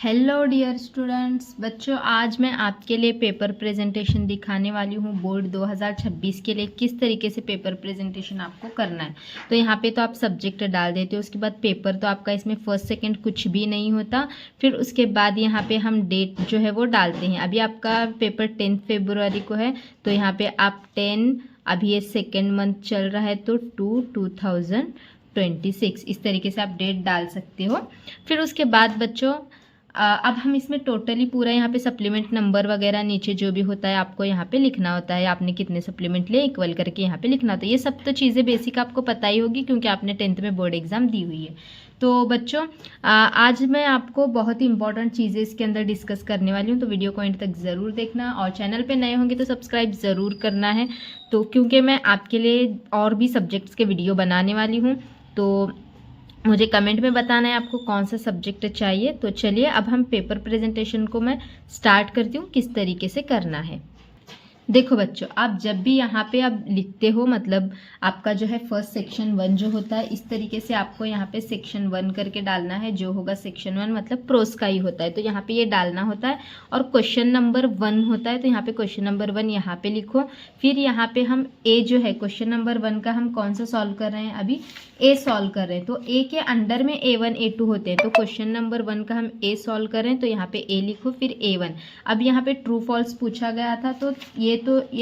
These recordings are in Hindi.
हेलो डियर स्टूडेंट्स, बच्चों आज मैं आपके लिए पेपर प्रेजेंटेशन दिखाने वाली हूँ। बोर्ड 2026 के लिए किस तरीके से पेपर प्रेजेंटेशन आपको करना है। तो यहाँ पे तो आप सब्जेक्ट डाल देते हो, उसके बाद पेपर तो आपका इसमें फर्स्ट सेकंड कुछ भी नहीं होता। फिर उसके बाद यहाँ पे हम डेट जो है वो डालते हैं। अभी आपका पेपर 10 फरवरी को है, तो यहाँ पे आप 10, अभी ये सेकेंड मंथ चल रहा है तो 2026 इस तरीके से आप डेट डाल सकते हो। फिर उसके बाद बच्चों अब हम इसमें टोटली पूरा यहाँ पे सप्लीमेंट नंबर वगैरह नीचे जो भी होता है आपको यहाँ पे लिखना होता है। आपने कितने सप्लीमेंट लिए इक्वल करके यहाँ पे लिखना होता है। ये सब तो चीज़ें बेसिक आपको पता ही होगी क्योंकि आपने 10th में बोर्ड एग्जाम दी हुई है। तो बच्चों आज मैं आपको बहुत ही इंपॉर्टेंट चीज़ें इसके अंदर डिस्कस करने वाली हूँ, तो वीडियो को एंड तक ज़रूर देखना और चैनल पे नए होंगे तो सब्सक्राइब ज़रूर करना है। तो क्योंकि मैं आपके लिए और भी सब्जेक्ट्स के वीडियो बनाने वाली हूँ, तो मुझे कमेंट में बताना है आपको कौन सा सब्जेक्ट चाहिए। तो चलिए अब हम पेपर प्रेजेंटेशन को मैं स्टार्ट करती हूँ किस तरीके से करना है। देखो बच्चों, आप जब भी यहाँ पे आप लिखते हो, मतलब आपका जो है फर्स्ट सेक्शन 1 जो होता है, इस तरीके से आपको यहाँ पे सेक्शन 1 करके डालना है। जो होगा सेक्शन 1 मतलब प्रोस का ही होता है, तो यहाँ पे ये डालना होता है। और क्वेश्चन नंबर 1 होता है, तो यहाँ पे क्वेश्चन नंबर 1 यहाँ पे लिखो। फिर यहाँ पे हम ए जो है क्वेश्चन नंबर 1 का हम कौन सा सॉल्व कर रहे हैं, अभी ए सॉल्व कर रहे हैं। तो ए के अंडर में A1 A2 होते हैं, तो क्वेश्चन नंबर 1 का हम ए सॉल्व कर रहे हैं, तो यहाँ पे ए लिखो फिर A1। अब यहाँ पे ट्रू फॉल्स पूछा गया था, तो ये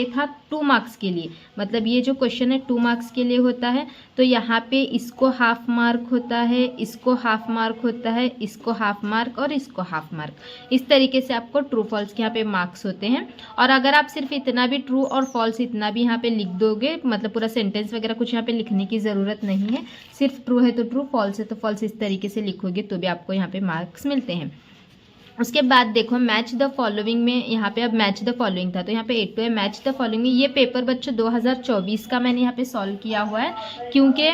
था 2 मार्क्स के लिए, मतलब ये जो क्वेश्चन है 2 मार्क्स के लिए होता है। तो यहाँ पे इसको हाफ मार्क होता है, इसको हाफ मार्क होता है, इसको हाफ मार्क और इसको हाफ मार्क। इस तरीके से आपको ट्रू फॉल्स के यहाँ पे मार्क्स होते हैं। और अगर आप सिर्फ इतना भी ट्रू और फॉल्स इतना भी यहाँ पे लिख दोगे, मतलब पूरा सेंटेंस वगैरह कुछ यहाँ पे लिखने की ज़रूरत नहीं है, सिर्फ ट्रू है तो ट्रू, फॉल्स है तो फॉल्स, इस तरीके से लिखोगे तो भी आपको यहाँ पे मार्क्स मिलते हैं। उसके बाद देखो मैच द फॉलोइंग में, यहाँ पे अब मैच द फॉलोइंग था, तो यहाँ पे 8 है मैच द फॉलोइंग में। ये पेपर बच्चों 2024 का मैंने यहाँ पे सॉल्व किया हुआ है, क्योंकि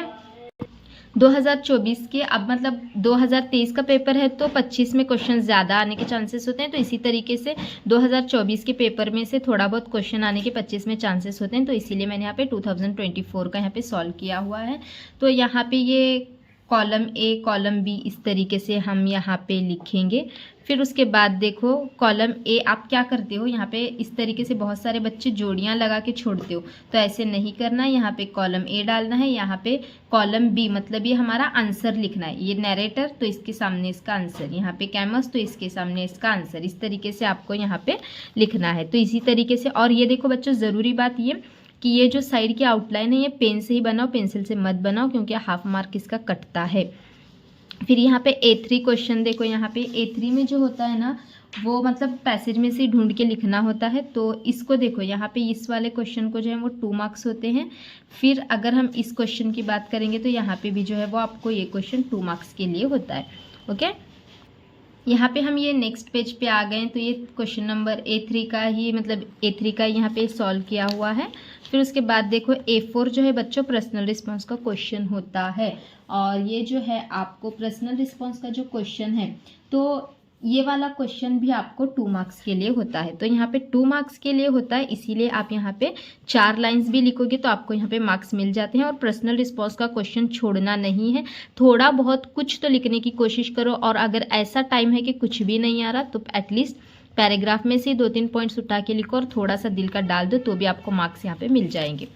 2024 के अब मतलब 2023 का पेपर है तो 25 में क्वेश्चन ज़्यादा आने के चांसेस होते हैं। तो इसी तरीके से 2024 के पेपर में से थोड़ा बहुत क्वेश्चन आने के 25 में चांसेस होते हैं, तो इसीलिए मैंने यहाँ पे 2024 का यहाँ पे सॉल्व किया हुआ है। तो यहाँ पे ये कॉलम ए कॉलम बी इस तरीके से हम यहाँ पे लिखेंगे। फिर उसके बाद देखो कॉलम ए आप क्या करते हो, यहाँ पे इस तरीके से बहुत सारे बच्चे जोड़ियाँ लगा के छोड़ते हो, तो ऐसे नहीं करना है। यहाँ पे कॉलम ए डालना है, यहाँ पे कॉलम बी मतलब ये हमारा आंसर लिखना है। ये नैरेटर तो इसके सामने इसका आंसर, यहाँ पे कैमस तो इसके सामने इसका आंसर, इस तरीके से आपको यहाँ पे लिखना है। तो इसी तरीके से, और ये देखो बच्चों ज़रूरी बात ये कि ये जो साइड की आउटलाइन है ये पेन से ही बनाओ, पेंसिल से मत बनाओ, क्योंकि हाफ मार्क इसका कटता है। फिर यहाँ पे A3 क्वेश्चन देखो, यहाँ पे A3 में जो होता है ना वो मतलब पैसेज में से ढूंढ के लिखना होता है। तो इसको देखो, यहाँ पे इस वाले क्वेश्चन को जो है वो 2 मार्क्स होते हैं। फिर अगर हम इस क्वेश्चन की बात करेंगे तो यहाँ पे भी जो है वो आपको ये क्वेश्चन 2 मार्क्स के लिए होता है। ओके, यहाँ पे हम ये नेक्स्ट पेज पे आ गए, तो ये क्वेश्चन नंबर A3 का ही, मतलब A3 का यहाँ पे सॉल्व किया हुआ है। फिर उसके बाद देखो A4 जो है बच्चों पर्सनल रिस्पॉन्स का क्वेश्चन होता है, और ये जो है आपको पर्सनल रिस्पॉन्स का जो क्वेश्चन है, तो ये वाला क्वेश्चन भी आपको 2 मार्क्स के लिए होता है। तो यहाँ पे 2 मार्क्स के लिए होता है, इसीलिए आप यहाँ पे 4 लाइंस भी लिखोगे तो आपको यहाँ पे मार्क्स मिल जाते हैं। और पर्सनल रिस्पॉन्स का क्वेश्चन छोड़ना नहीं है, थोड़ा बहुत कुछ तो लिखने की कोशिश करो। और अगर ऐसा टाइम है कि कुछ भी नहीं आ रहा तो एटलीस्ट पैराग्राफ में से 2-3 पॉइंट्स उठा के लिखो और थोड़ा सा दिल का डाल दो, तो भी आपको मार्क्स यहाँ पे मिल जाएंगे।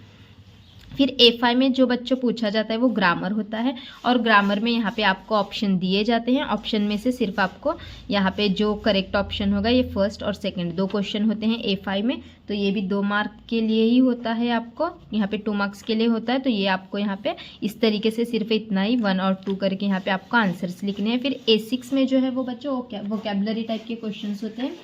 फिर A5 में जो बच्चों पूछा जाता है वो ग्रामर होता है, और ग्रामर में यहाँ पे आपको ऑप्शन दिए जाते हैं। ऑप्शन में से सिर्फ आपको यहाँ पे जो करेक्ट ऑप्शन होगा, ये फर्स्ट और सेकंड 2 क्वेश्चन होते हैं A5 में, तो ये भी 2 मार्क के लिए ही होता है। आपको यहाँ पे 2 मार्क्स के लिए होता है, तो ये आपको यहाँ पे इस तरीके से सिर्फ इतना ही 1 और 2 करके यहाँ पे आपको आंसर्स लिखने हैं। फिर A6 में जो है वो बच्चों वोकैबुलरी टाइप के क्वेश्चन होते हैं।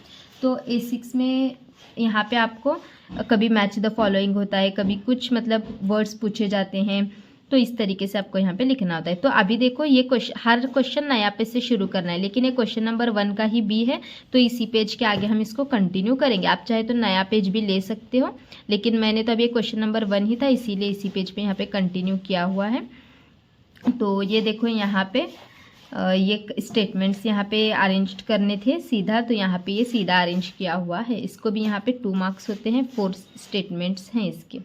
तो A6 में यहाँ पे आपको कभी मैच द फॉलोइंग होता है, कभी कुछ मतलब वर्ड्स पूछे जाते हैं, तो इस तरीके से आपको यहाँ पे लिखना होता है। तो अभी देखो ये क्वेश्चन, हर क्वेश्चन नया पेज से शुरू करना है, लेकिन ये क्वेश्चन नंबर 1 का ही बी है, तो इसी पेज के आगे हम इसको कंटिन्यू करेंगे। आप चाहे तो नया पेज भी ले सकते हो, लेकिन मैंने तो अभी ये क्वेश्चन नंबर 1 ही था, इसीलिए इसी पेज पे यहाँ पे कंटिन्यू किया हुआ है। तो ये देखो यहाँ पे ये स्टेटमेंट्स यहाँ पे अरेंज करने थे सीधा, तो यहाँ पे ये सीधा अरेंज किया हुआ है। इसको भी यहाँ पे 2 मार्क्स होते हैं, 4 स्टेटमेंट्स हैं इसके।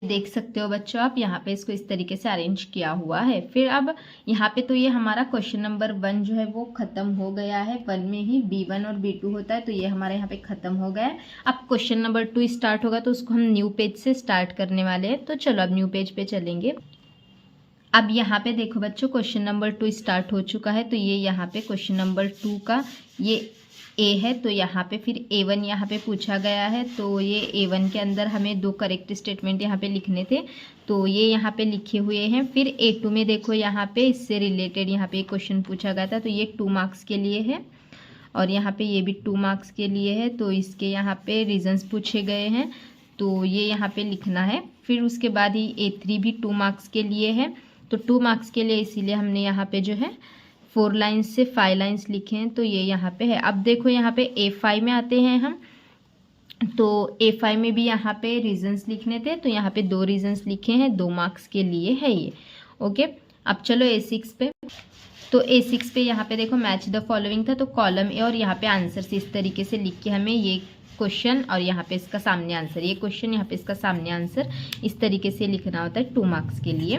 देख सकते हो बच्चों आप यहाँ पे इसको इस तरीके से अरेंज किया हुआ है। फिर अब यहाँ पे तो ये हमारा क्वेश्चन नंबर 1 जो है वो खत्म हो गया है। 1 में ही B1 और B2 होता है, तो ये हमारे यहाँ पे खत्म हो गया है। अब क्वेश्चन नंबर 2 स्टार्ट होगा, तो उसको हम न्यू पेज से स्टार्ट करने वाले हैं। तो चलो अब न्यू पेज पे चलेंगे। अब यहाँ पे देखो बच्चों, क्वेश्चन नंबर 2 स्टार्ट हो चुका है। तो ये यहाँ पे क्वेश्चन नंबर 2 का ये ए है, तो यहाँ पे फिर A1 यहाँ पे पूछा गया है। तो ये A1 के अंदर हमें 2 करेक्ट स्टेटमेंट यहाँ पे लिखने थे, तो ये यहाँ पे लिखे हुए हैं। फिर A2 में देखो यहाँ पे इससे रिलेटेड यहाँ पे क्वेश्चन पूछा गया था, तो ये 2 मार्क्स के लिए है और यहाँ पे ये भी 2 मार्क्स के लिए है। तो इसके यहाँ पे रीजंस पूछे गए हैं, तो ये यहाँ पे लिखना है। फिर उसके बाद ही A3 भी 2 मार्क्स के लिए है, तो 2 मार्क्स के लिए इसीलिए हमने यहाँ पे जो है 4 लाइन्स से 5 लाइन्स लिखे हैं, तो ये यहाँ पे है। अब देखो यहाँ पे A5 में आते हैं हम, तो A5 में भी यहाँ पे रीजंस लिखने थे, तो यहाँ पे 2 रीजंस लिखे हैं, 2 मार्क्स के लिए है ये। ओके, अब चलो A6 पे। तो A6 पे यहाँ पे देखो मैच द फॉलोइंग था, तो कॉलम ए और यहाँ पे आंसर इस तरीके से लिख के हमें ये क्वेश्चन और यहाँ पे इसका सामने आंसर, ये क्वेश्चन यहाँ पे इसका सामने आंसर, इस तरीके से लिखना होता है 2 मार्क्स के लिए।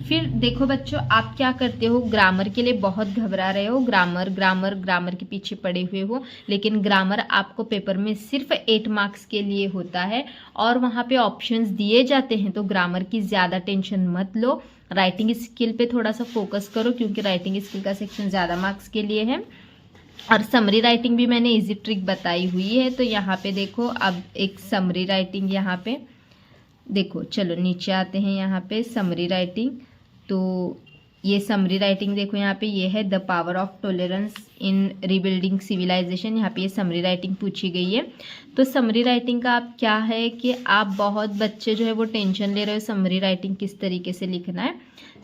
फिर देखो बच्चों, आप क्या करते हो, ग्रामर के लिए बहुत घबरा रहे हो, ग्रामर के पीछे पड़े हुए हो, लेकिन ग्रामर आपको पेपर में सिर्फ 8 मार्क्स के लिए होता है और वहाँ पे ऑप्शंस दिए जाते हैं, तो ग्रामर की ज़्यादा टेंशन मत लो। राइटिंग स्किल पे थोड़ा सा फोकस करो, क्योंकि राइटिंग स्किल का सेक्शन ज़्यादा मार्क्स के लिए है। और समरी राइटिंग भी मैंने इजी ट्रिक बताई हुई है, तो यहाँ पे देखो अब एक समरी राइटिंग, यहाँ पे देखो, चलो नीचे आते हैं यहाँ पे समरी राइटिंग। तो ये समरी राइटिंग देखो यहाँ पे ये है the power of tolerance in rebuilding civilisation, यहाँ पे ये समरी राइटिंग पूछी गई है। तो समरी राइटिंग का आप क्या है कि आप बहुत बच्चे जो है वो टेंशन ले रहे हो समरी राइटिंग किस तरीके से लिखना है,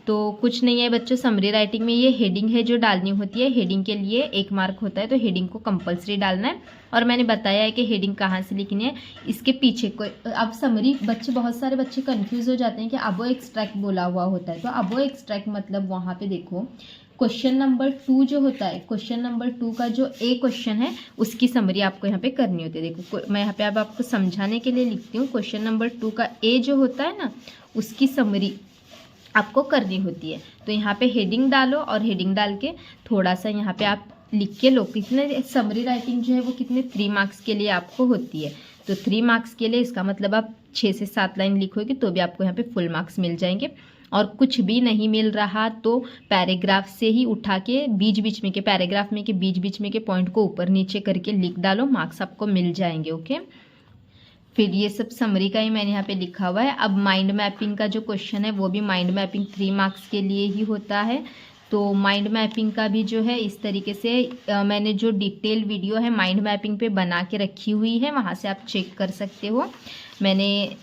तो कुछ नहीं है बच्चों। समरी राइटिंग में ये हेडिंग है जो डालनी होती है, हेडिंग के लिए 1 मार्क होता है, तो हेडिंग को कंपलसरी डालना है। और मैंने बताया है कि हेडिंग कहाँ से लिखनी है, इसके पीछे कोई, अब समरी बच्चे, बहुत सारे बच्चे कंफ्यूज हो जाते हैं कि अबो एक्सट्रैक्ट बोला हुआ होता है, तो अबो एक्सट्रैक्ट मतलब वहाँ पे देखो क्वेश्चन नंबर 2 जो होता है, क्वेश्चन नंबर 2 का जो ए क्वेश्चन है उसकी समरी आपको यहाँ पे करनी होती है। देखो मैं यहाँ पे अब आपको समझाने के लिए लिखती हूँ, क्वेश्चन नंबर 2 का ए जो होता है ना, उसकी समरी आपको करनी होती है। तो यहाँ पे हेडिंग डालो और हेडिंग डाल के थोड़ा सा यहाँ पे आप लिख के लो। कितने समरी राइटिंग जो है वो कितने 3 मार्क्स के लिए आपको होती है, तो 3 मार्क्स के लिए इसका मतलब आप 6 से 7 लाइन लिखोगे तो भी आपको यहाँ पे फुल मार्क्स मिल जाएंगे। और कुछ भी नहीं मिल रहा तो पैराग्राफ से ही उठा के बीच बीच में के पैराग्राफ में के बीच बीच में के पॉइंट को ऊपर नीचे करके लिख डालो, मार्क्स आपको मिल जाएंगे। ओके, फिर ये सब समरी का ही मैंने यहाँ पे लिखा हुआ है। अब माइंड मैपिंग का जो क्वेश्चन है वो भी माइंड मैपिंग 3 मार्क्स के लिए ही होता है, तो माइंड मैपिंग का भी जो है इस तरीके से मैंने जो डिटेल वीडियो है माइंड मैपिंग पे बना के रखी हुई है, वहाँ से आप चेक कर सकते हो। मैंने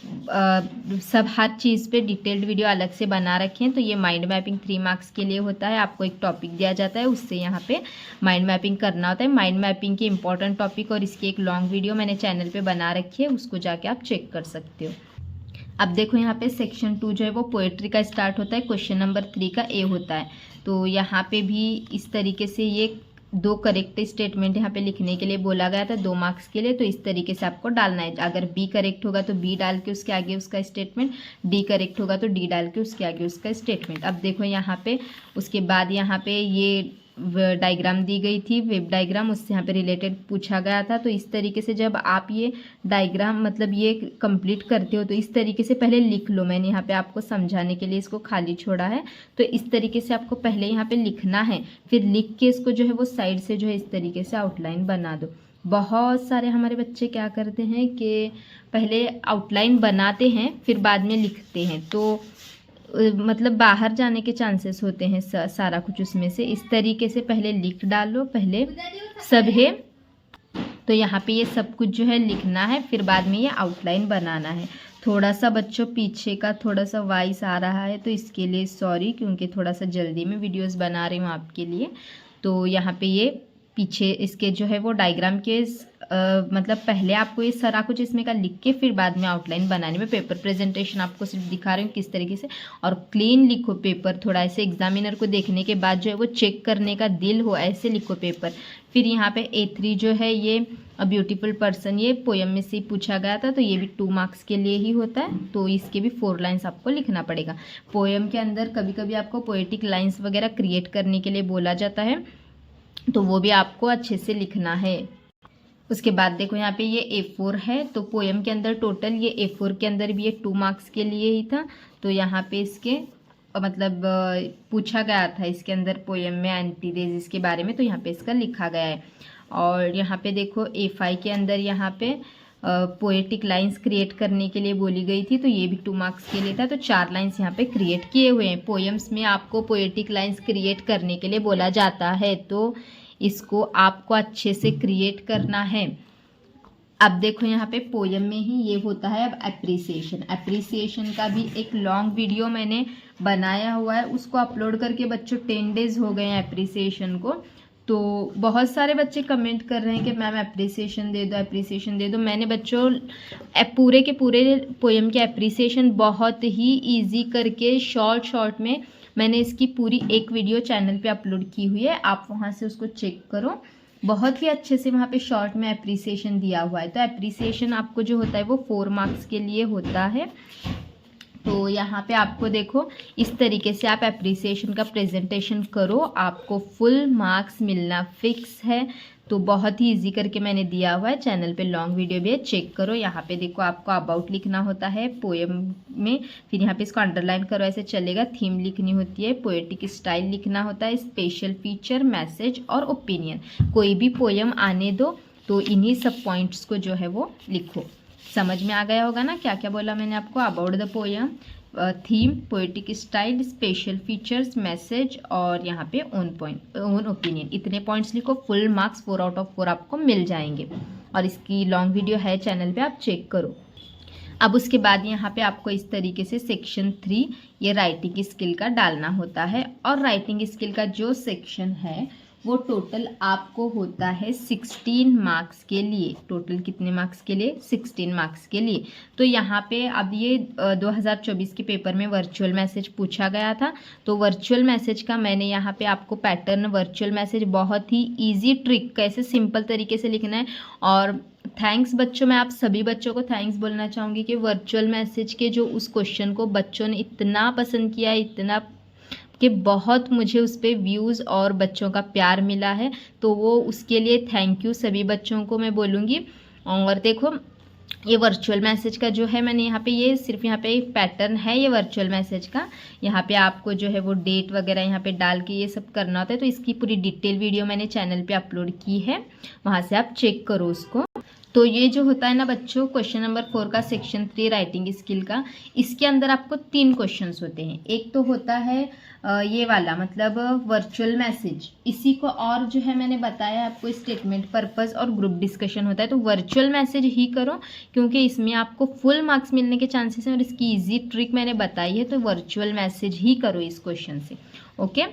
सब हर चीज़ पे डिटेल्ड वीडियो अलग से बना रखे हैं। तो ये माइंड मैपिंग 3 मार्क्स के लिए होता है। आपको एक टॉपिक दिया जाता है, उससे यहाँ पे माइंड मैपिंग करना होता है। माइंड मैपिंग के इंपॉर्टेंट टॉपिक और इसकी एक लॉन्ग वीडियो मैंने चैनल पे बना रखी है, उसको जाके आप चेक कर सकते हो। अब देखो यहाँ पे सेक्शन 2 जो है वो पोएट्री का स्टार्ट होता है, क्वेश्चन नंबर 3 का ए होता है। तो यहाँ पे भी इस तरीके से ये 2 करेक्ट स्टेटमेंट यहाँ पे लिखने के लिए बोला गया था 2 मार्क्स के लिए, तो इस तरीके से आपको डालना है। अगर बी करेक्ट होगा तो बी डाल के उसके आगे उसका स्टेटमेंट, डी करेक्ट होगा तो डी डाल के उसके आगे उसका स्टेटमेंट। अब देखो यहाँ पे उसके बाद यहाँ पे ये डायग्राम दी गई थी, वेब डायग्राम, उससे यहाँ पे रिलेटेड पूछा गया था। तो इस तरीके से जब आप ये डायग्राम मतलब ये कंप्लीट करते हो तो इस तरीके से पहले लिख लो। मैंने यहाँ पे आपको समझाने के लिए इसको खाली छोड़ा है, तो इस तरीके से आपको पहले यहाँ पे लिखना है, फिर लिख के इसको जो है वो साइड से जो है इस तरीके से आउटलाइन बना दो। बहुत सारे हमारे बच्चे क्या करते हैं कि पहले आउटलाइन बनाते हैं फिर बाद में लिखते हैं, तो मतलब बाहर जाने के चांसेस होते हैं सारा कुछ उसमें से। इस तरीके से पहले लिख डालो पहले सब है, तो यहाँ पे ये सब कुछ जो है लिखना है, फिर बाद में ये आउटलाइन बनाना है। थोड़ा सा बच्चों पीछे का थोड़ा सा वॉइस आ रहा है तो इसके लिए सॉरी, क्योंकि थोड़ा सा जल्दी में वीडियोस बना रही हूँ आपके लिए। तो यहाँ पे ये पीछे इसके जो है वो डायग्राम के मतलब पहले आपको ये सारा कुछ इसमें का लिख के फिर बाद में आउटलाइन बनाने में पेपर प्रेजेंटेशन आपको सिर्फ दिखा रही हूँ किस तरीके से। और क्लीन लिखो पेपर, थोड़ा ऐसे एग्जामिनर को देखने के बाद जो है वो चेक करने का दिल हो ऐसे लिखो पेपर। फिर यहाँ पे A3 जो है ये अ ब्यूटीफुल पर्सन, ये पोयम में से पूछा गया था, तो ये भी 2 मार्क्स के लिए ही होता है, तो इसके भी 4 लाइन्स आपको लिखना पड़ेगा। पोयम के अंदर कभी कभी आपको पोएटिक लाइन्स वगैरह क्रिएट करने के लिए बोला जाता है, तो वो भी आपको अच्छे से लिखना है। उसके बाद देखो यहाँ पे ये A4 है, तो पोएम के अंदर टोटल ये A4 के अंदर भी ये 2 मार्क्स के लिए ही था, तो यहाँ पे इसके मतलब पूछा गया था इसके अंदर पोएम में एंटीथेसिस के बारे में, तो यहाँ पे इसका लिखा गया है। और यहाँ पे देखो A5 के अंदर यहाँ पे पोएटिक लाइंस क्रिएट करने के लिए बोली गई थी, तो ये भी 2 मार्क्स के लिए था, तो 4 लाइंस यहाँ पे क्रिएट किए हुए हैं। पोएम्स में आपको पोएटिक लाइंस क्रिएट करने के लिए बोला जाता है, तो इसको आपको अच्छे से क्रिएट करना है। अब देखो यहाँ पे पोयम में ही ये होता है अब एप्रिसिएशन का भी एक लॉन्ग वीडियो मैंने बनाया हुआ है, उसको अपलोड करके बच्चों 10 डेज हो गए हैं एप्रिसिएशन को। तो बहुत सारे बच्चे कमेंट कर रहे हैं कि मैम एप्रिसिएशन दे दो। मैंने बच्चों पूरे के पूरे पोयम के एप्रिसिएशन बहुत ही इजी करके शॉर्ट में मैंने इसकी पूरी एक वीडियो चैनल पे अपलोड की हुई है, आप वहाँ से उसको चेक करो। बहुत ही अच्छे से वहाँ पे शॉर्ट में एप्रिसिएशन दिया हुआ है। तो एप्रिसिएशन आपको जो होता है वो 4 मार्क्स के लिए होता है। तो यहाँ पे आपको देखो इस तरीके से आप एप्रिसिएशन का प्रेजेंटेशन करो, आपको फुल मार्क्स मिलना फिक्स है। तो बहुत ही इजी करके मैंने दिया हुआ है, चैनल पे लॉन्ग वीडियो भी है, चेक करो। यहाँ पे देखो आपको अबाउट लिखना होता है पोएम में, फिर यहाँ पे इसको अंडरलाइन करो ऐसे चलेगा। थीम लिखनी होती है, पोएटिक स्टाइल लिखना होता है, स्पेशल फीचर, मैसेज और ओपिनियन। कोई भी पोएम आने दो तो इन्हीं सब पॉइंट्स को जो है वो लिखो। समझ में आ गया होगा ना क्या क्या बोला मैंने आपको। About the poem, theme, poetic style, special features, message और यहाँ पे ओन ओपिनियन, इतने पॉइंट्स लिखो। फुल मार्क्स 4 आउट ऑफ 4 आपको मिल जाएंगे। और इसकी लॉन्ग वीडियो है चैनल पे, आप चेक करो। अब उसके बाद यहाँ पे आपको इस तरीके से सेक्शन 3 ये राइटिंग स्किल का डालना होता है। और राइटिंग स्किल का जो सेक्शन है वो टोटल आपको होता है 16 मार्क्स के लिए। टोटल कितने मार्क्स के लिए? 16 मार्क्स के लिए। तो यहाँ पे अब ये 2024 के पेपर में वर्चुअल मैसेज पूछा गया था, तो वर्चुअल मैसेज का मैंने यहाँ पे आपको पैटर्न, वर्चुअल मैसेज बहुत ही ईजी ट्रिक कैसे सिंपल तरीके से लिखना है। और थैंक्स बच्चों, मैं आप सभी बच्चों को थैंक्स बोलना चाहूँगी कि वर्चुअल मैसेज के जो उस क्वेश्चन को बच्चों ने इतना पसंद किया, इतना कि बहुत मुझे उस पर व्यूज़ और बच्चों का प्यार मिला है। तो वो उसके लिए थैंक यू सभी बच्चों को मैं बोलूँगी। और देखो ये वर्चुअल मैसेज का जो है मैंने यहाँ पे ये सिर्फ यहाँ पे एक पैटर्न है ये वर्चुअल मैसेज का। यहाँ पे आपको जो है वो डेट वगैरह यहाँ पे डाल के ये सब करना होता है। तो इसकी पूरी डिटेल वीडियो मैंने चैनल पे अपलोड की है, वहाँ से आप चेक करो उसको। तो ये जो होता है ना बच्चों क्वेश्चन नंबर 4 का सेक्शन 3 राइटिंग स्किल का, इसके अंदर आपको 3 क्वेश्चंस होते हैं। एक तो होता है ये वाला मतलब वर्चुअल मैसेज, इसी को और जो है मैंने बताया आपको स्टेटमेंट पर्पस और ग्रुप डिस्कशन होता है। तो वर्चुअल मैसेज ही करो क्योंकि इसमें आपको फुल मार्क्स मिलने के चांसेस हैं और इसकी इजी ट्रिक मैंने बताई है। तो वर्चुअल मैसेज ही करो इस क्वेश्चन से, ओके।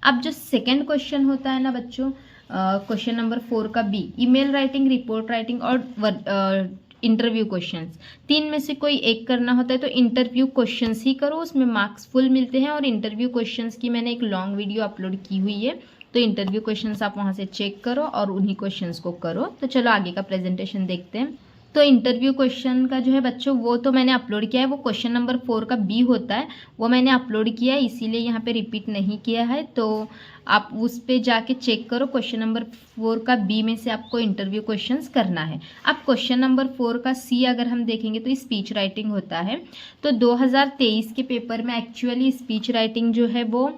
अब जो सेकेंड क्वेश्चन होता है ना बच्चों क्वेश्चन नंबर 4 का B, email writing, report writing और इंटरव्यू क्वेश्चंस, 3 में से कोई एक करना होता है। तो इंटरव्यू क्वेश्चंस ही करो, उसमें मार्क्स फुल मिलते हैं। और इंटरव्यू क्वेश्चंस की मैंने एक लॉन्ग वीडियो अपलोड की हुई है, तो इंटरव्यू क्वेश्चंस आप वहां से चेक करो और उन्हीं क्वेश्चंस को करो। तो चलो आगे का प्रेजेंटेशन देखते हैं। तो इंटरव्यू क्वेश्चन का जो है बच्चों वो तो मैंने अपलोड किया है, वो क्वेश्चन नंबर 4 का बी होता है, वो मैंने अपलोड किया है, इसीलिए यहाँ पे रिपीट नहीं किया है। तो आप उस पे जाके चेक करो, क्वेश्चन नंबर 4 का बी में से आपको इंटरव्यू क्वेश्चंस करना है। अब क्वेश्चन नंबर 4 का सी अगर हम देखेंगे तो स्पीच राइटिंग होता है। तो 2023 के पेपर में एक्चुअली स्पीच राइटिंग जो है वो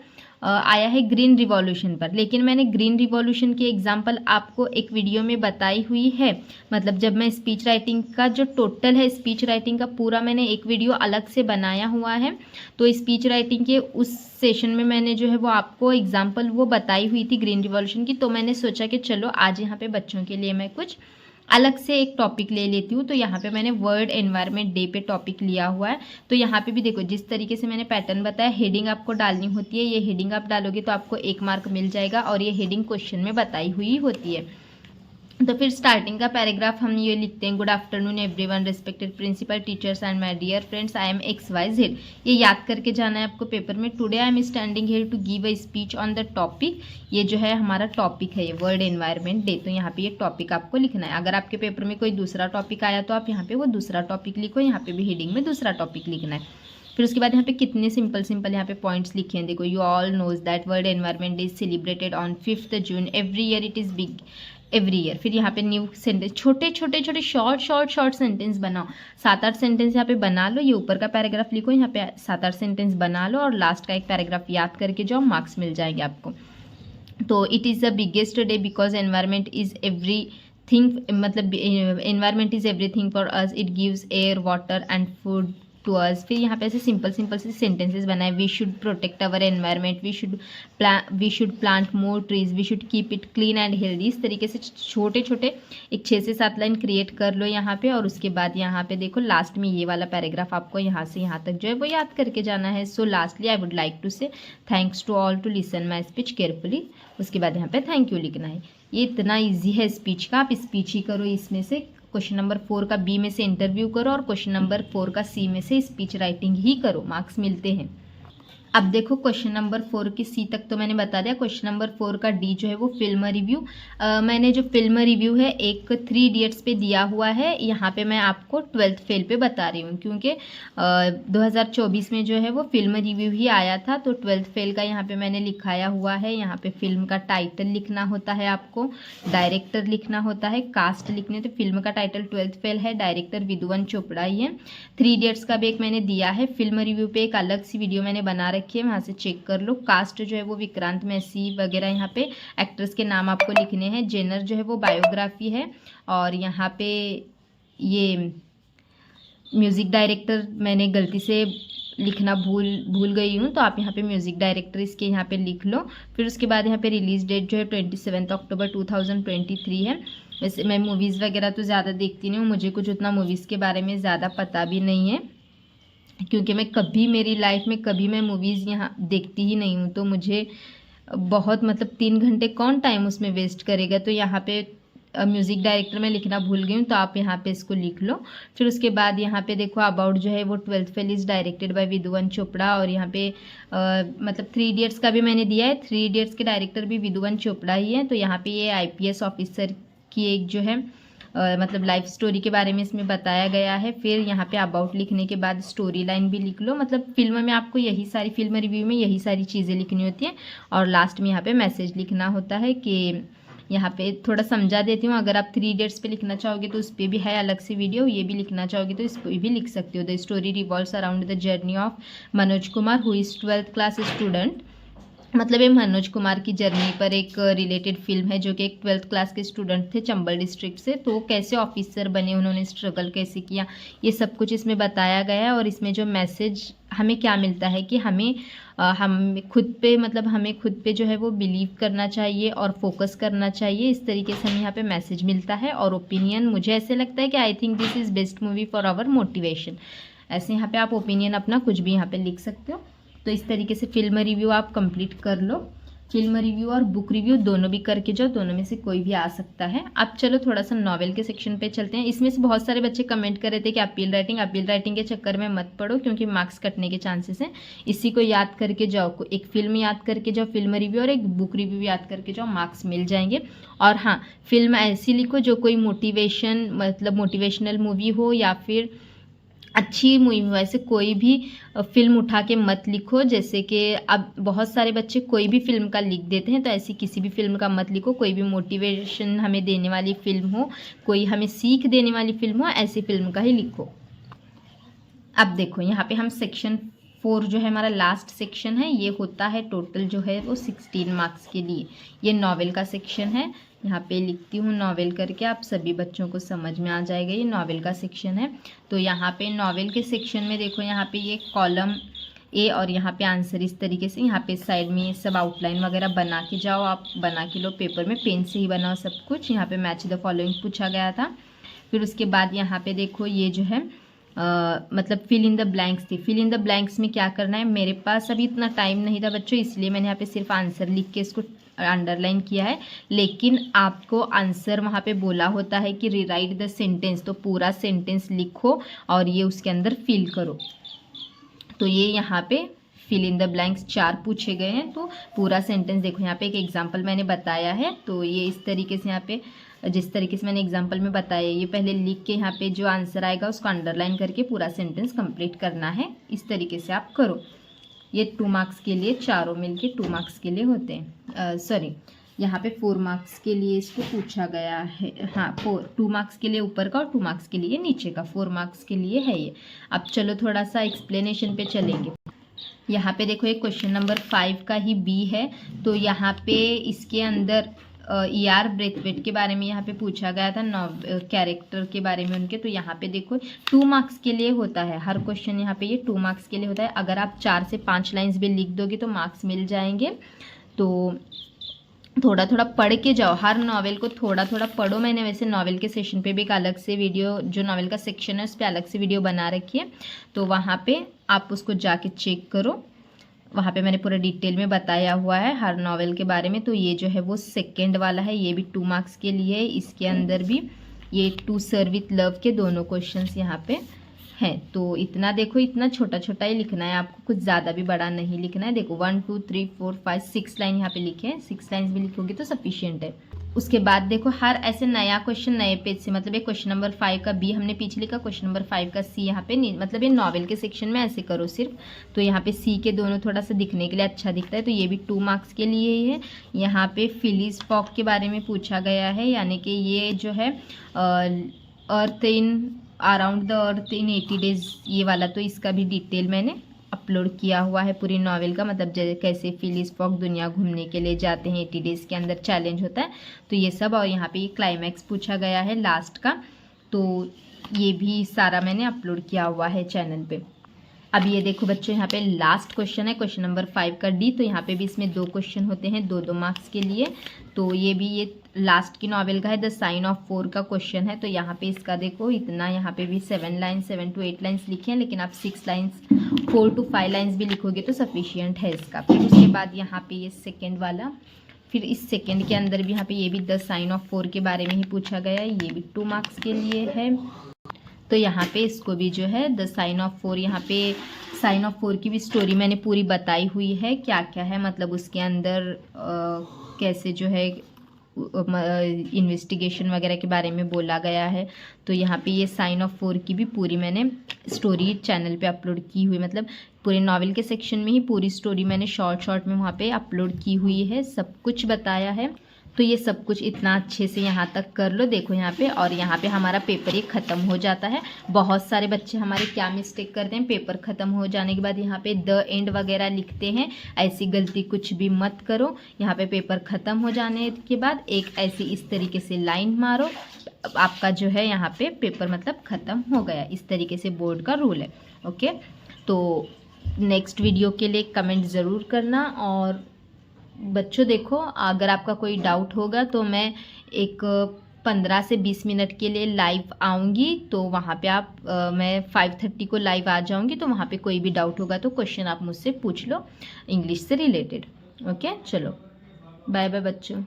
आया है ग्रीन रिवॉल्यूशन पर, लेकिन मैंने ग्रीन रिवॉल्यूशन की एग्जांपल आपको एक वीडियो में बताई हुई है। मतलब जब मैं स्पीच राइटिंग का जो टोटल है स्पीच राइटिंग का पूरा मैंने एक वीडियो अलग से बनाया हुआ है। तो स्पीच राइटिंग के उस सेशन में मैंने जो है वो आपको एग्जांपल वो बताई हुई थी ग्रीन रिवॉल्यूशन की। तो मैंने सोचा कि चलो आज यहाँ पे बच्चों के लिए मैं कुछ अलग से एक टॉपिक ले लेती हूँ। तो यहाँ पे मैंने वर्ल्ड एनवायरनमेंट डे पे टॉपिक लिया हुआ है। तो यहाँ पे भी देखो जिस तरीके से मैंने पैटर्न बताया, हेडिंग आपको डालनी होती है। ये हेडिंग आप डालोगे तो आपको 1 मार्क मिल जाएगा और ये हेडिंग क्वेश्चन में बताई हुई होती है। तो फिर स्टार्टिंग का पैराग्राफ हम ये लिखते हैं, good afternoon everyone, respected principal, teachers and my dear friends, I am XYZ। ये याद करके जाना है आपको पेपर में। Today I am standing here to give a speech on the topic. ये जो है हमारा टॉपिक है, ये वर्ल्ड एनवायरनमेंट डे। तो यहाँ पे ये टॉपिक आपको लिखना है। अगर आपके पेपर में कोई दूसरा टॉपिक आया तो आप यहाँ पे वो दूसरा टॉपिक लिखो, यहाँ पे भी हेडिंग में दूसरा टॉपिक लिखना है। फिर उसके बाद यहाँ पे कितने सिंपल यहाँ पे पॉइंट्स लिखे हैं, देखो, you all knows that world environment day is celebrated on 5th June every year, it is big every year. फिर यहाँ पे न्यू सेंटेंस, छोटे शॉर्ट सेंटेंस बनाओ। 7-8 सेंटेंस यहाँ पे बना लो। ये ऊपर का पैराग्राफ लिखो, यहाँ पे 7-8 सेंटेंस बना लो और लास्ट का एक पैराग्राफ याद करके जाओ, मार्क्स मिल जाएंगे आपको। तो it is the biggest day because environment is everything, मतलब environment is everything for us, it gives air, water and food to us. फिर यहाँ पे ऐसे सिंपल से सेंटेंसेस बनाए, we should protect our environment, we should plant more trees, we should keep it clean and healthy. इस तरीके से छोटे एक 6 से 7 लाइन क्रिएट कर लो यहाँ पे। और उसके बाद यहाँ पे देखो लास्ट में ये वाला पैराग्राफ आपको यहाँ से यहाँ तक जो है वो याद करके जाना है। So lastly I would like to say thanks to all to listen my speech carefully. उसके बाद यहाँ पे थैंक यू लिखना है। ये इतना ईजी है स्पीच का, आप स्पीच ही करो। इसमें से क्वेश्चन नंबर 4 का बी में से इंटरव्यू करो और क्वेश्चन नंबर 4 का सी में से स्पीच राइटिंग ही करो, मार्क्स मिलते हैं। अब देखो क्वेश्चन नंबर 4 की सी तक तो मैंने बता दिया। क्वेश्चन नंबर 4 का डी जो है वो फिल्म रिव्यू। मैंने जो फिल्म रिव्यू है एक 3 इडियट्स पे दिया हुआ है। यहाँ पे मैं आपको 12th फेल पे बता रही हूँ क्योंकि 2024 में जो है वो फिल्म रिव्यू ही आया था। तो 12th फेल का यहाँ पे मैंने लिखाया हुआ है। यहाँ पे फिल्म का टाइटल लिखना होता है, आपको डायरेक्टर लिखना होता है, कास्ट लिखने। तो फिल्म का टाइटल 12th फेल है, डायरेक्टर विधुवन चोपड़ा ही है। 3 इडियट्स का भी एक मैंने दिया है। फिल्म रिव्यू पे एक अलग सी वीडियो मैंने बना रखिए, वहाँ से चेक कर लो। कास्ट जो है वो विक्रांत मैसी वगैरह, यहाँ पे एक्ट्रेस के नाम आपको लिखने हैं। जेनर जो है वो बायोग्राफी है। और यहाँ पे ये म्यूज़िक डायरेक्टर मैंने गलती से लिखना भूल गई हूँ, तो आप यहाँ पे म्यूज़िक डायरेक्टर इसके यहाँ पे लिख लो। फिर उसके बाद यहाँ पे रिलीज़ डेट जो है 27 अक्टूबर 2023 है। वैसे मैं मूवीज़ वगैरह तो ज़्यादा देखती नहीं हूँ, मुझे कुछ उतना मूवीज़ के बारे में ज़्यादा पता भी नहीं है क्योंकि मैं कभी मेरी लाइफ में कभी मैं मूवीज़ यहाँ देखती ही नहीं हूँ। तो मुझे बहुत मतलब 3 घंटे कौन टाइम उसमें वेस्ट करेगा। तो यहाँ पे म्यूज़िक डायरेक्टर में लिखना भूल गई हूँ, तो आप यहाँ पे इसको लिख लो। फिर उसके बाद यहाँ पे देखो अबाउट जो है वो 12th fail is directed by विधुवन चोपड़ा। और यहाँ पे मतलब 3 इडियट्स का भी मैंने दिया है। 3 इडियट्स के डायरेक्टर भी विधुवन चोपड़ा ही है। तो यहाँ पे ये IPS ऑफिसर की एक जो है मतलब लाइफ स्टोरी के बारे में इसमें बताया गया है। फिर यहाँ पे अबाउट लिखने के बाद स्टोरी लाइन भी लिख लो। मतलब फिल्म में आपको यही सारी, फिल्म रिव्यू में यही सारी चीज़ें लिखनी होती हैं। और लास्ट में यहाँ पे मैसेज लिखना होता है कि यहाँ पे थोड़ा समझा देती हूँ। अगर आप 3 इडियट्स पे लिखना चाहोगे तो उस पर भी है अलग से वीडियो, ये भी लिखना चाहोगे तो इस पर भी लिख सकते हो। The story revolves around the journey of Manoj Kumar who is 12th class student. मतलब ये मनोज कुमार की जर्नी पर एक रिलेटेड फिल्म है जो कि एक 12th क्लास के स्टूडेंट थे चंबल डिस्ट्रिक्ट से। तो कैसे ऑफिसर बने, उन्होंने स्ट्रगल कैसे किया, ये सब कुछ इसमें बताया गया है। और इसमें जो मैसेज हमें क्या मिलता है कि हम खुद पे, मतलब हमें खुद पे जो है वो बिलीव करना चाहिए और फोकस करना चाहिए। इस तरीके से हमें यहाँ पे मैसेज मिलता है। और ओपिनियन मुझे ऐसे लगता है कि I think this is best movie for our motivation. ऐसे यहाँ पे आप ओपिनियन अपना कुछ भी यहाँ पे लिख सकते हो। तो इस तरीके से फिल्म रिव्यू आप कंप्लीट कर लो। फिल्म रिव्यू और बुक रिव्यू दोनों भी करके जाओ, दोनों में से कोई भी आ सकता है। अब चलो थोड़ा सा नॉवेल के सेक्शन पे चलते हैं। इसमें से बहुत सारे बच्चे कमेंट कर रहे थे कि अपील राइटिंग के चक्कर में मत पड़ो क्योंकि मार्क्स कटने के चांसेस हैं। इसी को याद करके जाओ, एक फिल्म याद करके जाओ, फिल्म रिव्यू, और एक बुक रिव्यू याद करके जाओ, मार्क्स मिल जाएंगे। और हाँ, फिल्म ऐसी लिखो जो कोई मोटिवेशन, मतलब मोटिवेशनल मूवी हो या फिर अच्छी मूवी हो। ऐसे कोई भी फिल्म उठा के मत लिखो, जैसे कि अब बहुत सारे बच्चे कोई भी फिल्म का लिख देते हैं। तो ऐसी किसी भी फिल्म का मत लिखो। कोई भी मोटिवेशन हमें देने वाली फिल्म हो, कोई हमें सीख देने वाली फिल्म हो, ऐसी फिल्म का ही लिखो। अब देखो यहाँ पे हम सेक्शन 4 जो है हमारा लास्ट सेक्शन है, ये होता है टोटल जो है वो 16 मार्क्स के लिए। ये नॉवेल का सेक्शन है। यहाँ पे लिखती हूँ नॉवेल करके, आप सभी बच्चों को समझ में आ जाएगा। ये नॉवेल का सेक्शन है। तो यहाँ पे नॉवेल के सेक्शन में देखो, यहाँ पे ये कॉलम ए और यहाँ पे आंसर इस तरीके से। यहाँ पे साइड में ये सब आउटलाइन वगैरह बना के जाओ, आप बना के लो पेपर में, पेन से ही बनाओ सब कुछ। यहाँ पे मैच द फॉलोइंग पूछा गया था। फिर उसके बाद यहाँ पे देखो ये जो है मतलब फिल इन द ब्लैंक्स थी। फिल इन द ब्लैंक्स में क्या करना है, मेरे पास अभी इतना टाइम नहीं था बच्चों, इसलिए मैंने यहाँ पे सिर्फ आंसर लिख के इसको अंडरलाइन किया है। लेकिन आपको आंसर वहाँ पे बोला होता है कि रीराइट द सेंटेंस, तो पूरा सेंटेंस लिखो और ये उसके अंदर फिल करो। तो ये यहाँ पे फिल इन द ब्लैंक्स 4 पूछे गए हैं, तो पूरा सेंटेंस देखो। यहाँ पे एक एग्जाम्पल मैंने बताया है, तो ये इस तरीके से यहाँ पे जिस तरीके से मैंने एग्जाम्पल में बताया, ये पहले लिख के यहाँ पे जो आंसर आएगा उसको अंडरलाइन करके पूरा सेंटेंस कंप्लीट करना है। इस तरीके से आप करो। ये 2 मार्क्स के लिए, चारों मिलके 2 मार्क्स के लिए होते हैं। सॉरी, यहाँ पे 4 मार्क्स के लिए इसको पूछा गया है। हाँ, 2 मार्क्स के लिए ऊपर का और 2 मार्क्स के लिए नीचे का, 4 मार्क्स के लिए है ये। अब चलो थोड़ा सा एक्सप्लेनेशन पे चलेंगे। यहाँ पे देखो एक क्वेश्चन नंबर 5 का ही बी है, तो यहाँ पे इसके अंदर ER ब्रेथवेट के बारे में यहाँ पे पूछा गया था, कैरेक्टर के बारे में उनके। तो यहाँ पे देखो 2 मार्क्स के लिए होता है हर क्वेश्चन, यहाँ पे ये 2 मार्क्स के लिए होता है। अगर आप 4 से 5 लाइन्स भी लिख दोगे तो मार्क्स मिल जाएंगे। तो थोड़ा थोड़ा पढ़ के जाओ, हर नॉवेल को थोड़ा थोड़ा पढ़ो। मैंने वैसे नॉवेल के सेशन पे भी एक अलग से वीडियो, जो नॉवेल का सेक्शन है उस पर अलग से वीडियो बना रखी है, तो वहाँ पे आप उसको जाके चेक करो। वहाँ पे मैंने पूरा डिटेल में बताया हुआ है हर नॉवेल के बारे में। तो ये जो है वो सेकंड वाला है, ये भी 2 मार्क्स के लिए है। इसके अंदर भी ये टू सर्व विथ लव के दोनों क्वेश्चंस यहाँ पे हैं। तो इतना देखो, इतना छोटा छोटा ही लिखना है आपको, कुछ ज़्यादा भी बड़ा नहीं लिखना है। देखो 1 2 3 4 5 6 लाइन यहाँ पे लिखे हैं, 6 लाइन्स भी लिखोगे तो सफिशियंट है। उसके बाद देखो हर ऐसे नया क्वेश्चन नए पेज से, मतलब ये क्वेश्चन नंबर 5 का बी हमने पीछे लिखा, क्वेश्चन नंबर 5 का सी यहाँ पे नहीं, मतलब ये नॉवेल के सेक्शन में ऐसे करो सिर्फ। तो यहाँ पे सी के दोनों थोड़ा सा दिखने के लिए अच्छा दिखता है, तो ये भी 2 मार्क्स के लिए ही है। यहाँ पे फिलिस फॉग के बारे में पूछा गया है, यानी कि ये जो है earth in around the earth in 80 days, ये वाला। तो इसका भी डिटेल मैंने अपलोड किया हुआ है पूरी नॉवेल का, मतलब कैसे फिलिस फॉग दुनिया घूमने के लिए जाते हैं, 80 डेज़ के अंदर चैलेंज होता है, तो ये सब। और यहाँ पे ये क्लाइमैक्स पूछा गया है लास्ट का, तो ये भी सारा मैंने अपलोड किया हुआ है चैनल पे। अब ये देखो बच्चों, यहाँ पे लास्ट क्वेश्चन है, क्वेश्चन नंबर 5 का डी। तो यहाँ पे भी इसमें 2 क्वेश्चन होते हैं, 2 मार्क्स के लिए। तो ये भी ये लास्ट की नॉवेल का है, द साइन ऑफ 4 का क्वेश्चन है। तो यहाँ पे इसका देखो इतना, यहाँ पे भी 7 लाइन 7 to 8 लाइन्स लिखे हैं, लेकिन आप 6 लाइन्स 4 to 5 लाइन्स भी लिखोगे तो सफिशियंट है इसका। फिर उसके बाद यहाँ पे ये सेकेंड वाला, फिर इस सेकेंड के अंदर भी यहाँ पे ये भी द साइन ऑफ 4 के बारे में ही पूछा गया है, ये भी 2 मार्क्स के लिए है। तो यहाँ पे इसको भी जो है द साइन ऑफ 4, यहाँ पे साइन ऑफ 4 की भी स्टोरी मैंने पूरी बताई हुई है, क्या क्या है, मतलब उसके अंदर कैसे जो है इन्वेस्टिगेशन वगैरह के बारे में बोला गया है। तो यहाँ पे ये साइन ऑफ 4 की भी पूरी मैंने स्टोरी चैनल पे अपलोड की हुई, मतलब पूरे नॉवेल के सेक्शन में ही पूरी स्टोरी मैंने शॉर्ट में वहाँ पे अपलोड की हुई है, सब कुछ बताया है। तो ये सब कुछ इतना अच्छे से यहाँ तक कर लो, देखो यहाँ पे। और यहाँ पे हमारा पेपर ये ख़त्म हो जाता है। बहुत सारे बच्चे हमारे क्या मिस्टेक करते हैं, पेपर ख़त्म हो जाने के बाद यहाँ पे द एंड वगैरह लिखते हैं, ऐसी गलती कुछ भी मत करो। यहाँ पे पेपर ख़त्म हो जाने के बाद एक ऐसी इस तरीके से लाइन मारो, आपका जो है यहाँ पे पेपर मतलब ख़त्म हो गया। इस तरीके से बोर्ड का रूल है। ओके, तो नेक्स्ट वीडियो के लिए कमेंट ज़रूर करना। और बच्चों देखो, अगर आपका कोई डाउट होगा तो मैं एक 15 से 20 मिनट के लिए लाइव आऊँगी, तो वहाँ पे आप मैं 5:30 को लाइव आ जाऊँगी, तो वहाँ पे कोई भी डाउट होगा तो क्वेश्चन आप मुझसे पूछ लो इंग्लिश से रिलेटेड। ओके, चलो बाय बाय बच्चों।